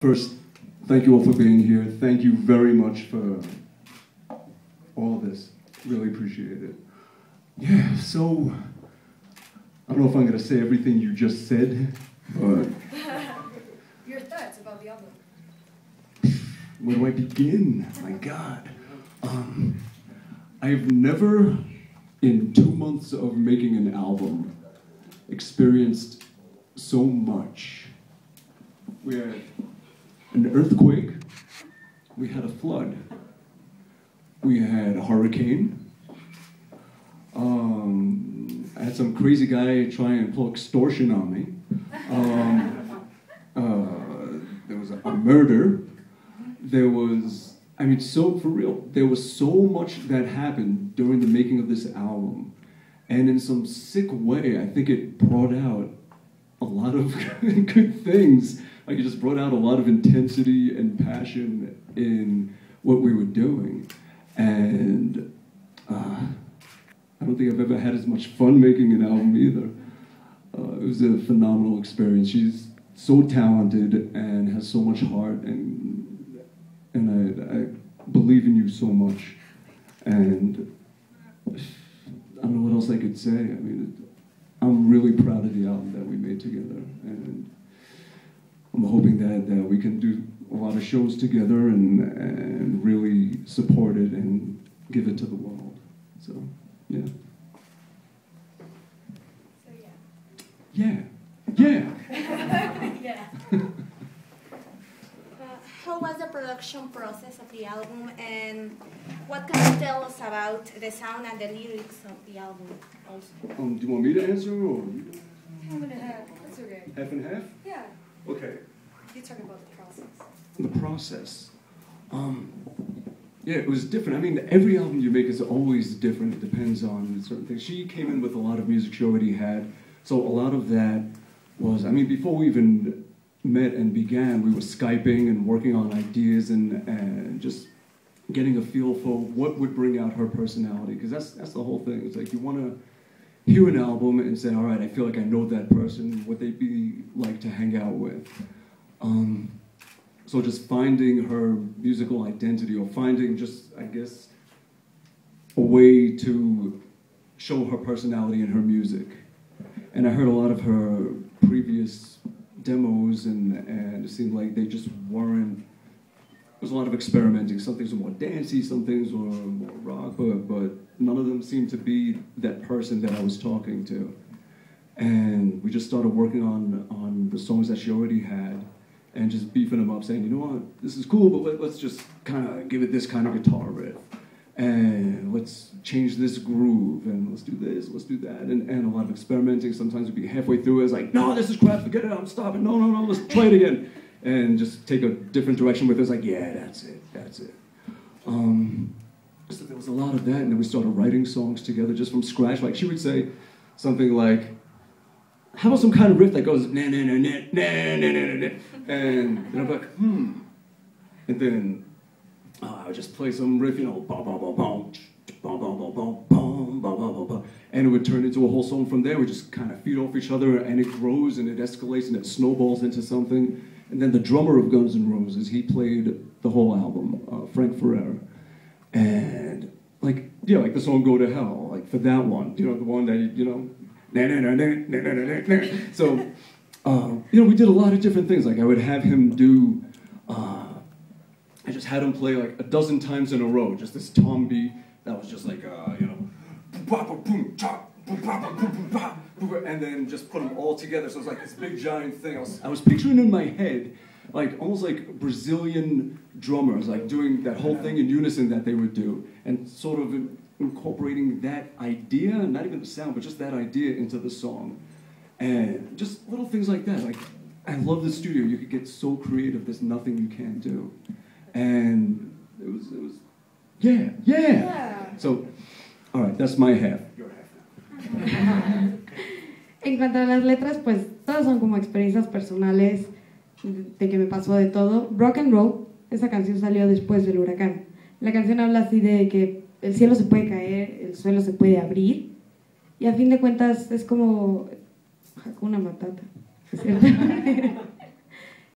First, thank you all for being here. Thank you very much for all this. Really appreciate it. Yeah, so, I don't know if I'm going to say everything you just said, but... Your thoughts about the album? Where do I begin? My God. I've never, in 2 months of making an album, experienced so much. We had an earthquake, we had a flood, we had a hurricane, I had some crazy guy try and pull extortion on me, there was a murder, there was, I mean, so for real, there was so much that happened during the making of this album, and in some sick way, I think it brought out a lot of good things. Like, it just brought out a lot of intensity and passion in what we were doing. And I don't think I've ever had as much fun making an album either. It was a phenomenal experience. She's so talented and has so much heart, and I believe in you so much. And I don't know what else I could say. I mean, I'm really proud of the album that we made together, and I'm hoping that we can do a lot of shows together and really support it and give it to the world. So, yeah. So, yeah. Yeah. Yeah. How was the production process of the album, and what can you tell us about the sound and the lyrics of the album also? Do you want me to answer, or? Half and a half. That's okay. Half and half? Yeah. Okay. You're talking about the process. The process. Yeah, it was different. I mean, every album you make is always different. It depends on certain things. She came in with a lot of music she already had, so a lot of that was, I mean, before we even met and began, we were Skyping and working on ideas and just getting a feel for what would bring out her personality, because that's the whole thing. It's like, you want to hear an album and say, all right, I feel like I know that person, what they'd be like to hang out with. So just finding her musical identity, or finding just, I guess, a way to show her personality in her music. And I heard a lot of her previous demos, and it seemed like they just weren't, there was a lot of experimenting. Some things were more dancey, some things were more rock, but none of them seemed to be that person that I was talking to. And we just started working on the songs that she already had, and just beefing them up, saying, you know what, this is cool, but let's just kind of give it this kind of guitar riff, and let's change this groove, and let's do this, let's do that, and a lot of experimenting. Sometimes we'd be halfway through it, it's like, no, this is crap, forget it, I'm stopping, no, let's try it again, and just take a different direction with it. It's like, yeah, that's it. So there was a lot of that, and then we started writing songs together just from scratch. Like, she would say something like, how about some kind of riff that goes na na na na na na na na, and I'm like, and then I would just play some riff, you know, bum bum bum bum bum bum bum bum bum bum bum bum, and it would turn into a whole song from there. We just kind of feed off each other, and it grows and it escalates and it snowballs into something. And then the drummer of Guns N' Roses, he played the whole album, Frank Ferrer, and like, yeah, like the song "Go to Hell," like for that one, you know, the one that, you know. So, you know, we did a lot of different things. Like, I would have him do, I just had him play like a dozen times in a row, just this tom beat that was just like, you know, and then just put them all together. So it was like this big giant thing. I was picturing in my head, like almost like Brazilian drummers, like doing that whole thing in unison that they would do, and sort of incorporating that idea, not even the sound, but just that idea into the song. And just little things like that. Like, I love the studio. You could get so creative, there's nothing you can't do. And it was yeah. So, all right, that's my half. Your half. En cuanto a las letras, pues todas son como experiencias personales de que me pasó de todo. Rock and Roll, esa canción salió después del huracán. La canción habla así de que el cielo se puede caer, el suelo se puede abrir, y a fin de cuentas es como Hakuna Matata, ¿cierto?